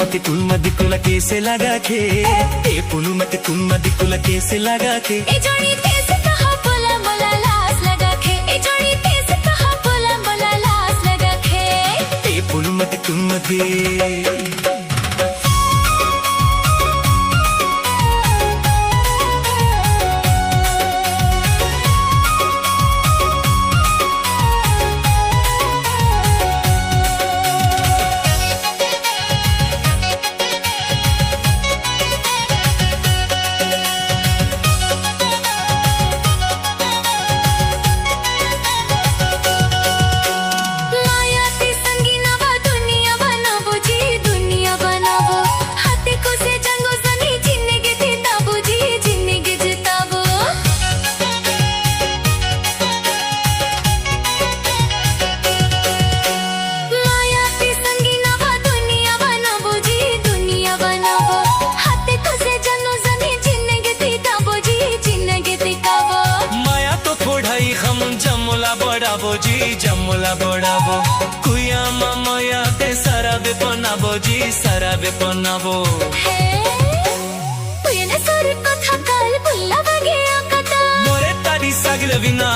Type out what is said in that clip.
मते तुम दिकुला कैसे लगा के ए पुलू मते तुम दिकुला कैसे लगा के ए जोड़ी कैसे कहा बोला बोला लास लगा के ए जोड़ी कैसे कहा बोला बोला लास लगा के ए पुलू मते तुम दे बड़ाबो जी जमुला बड़ाबो कुया मामया ते सराबे पनाबो जी सराबे पनाबो हे तुयने सर कथा काल बुल्ला बगे आकता मोरे तारी सगल विना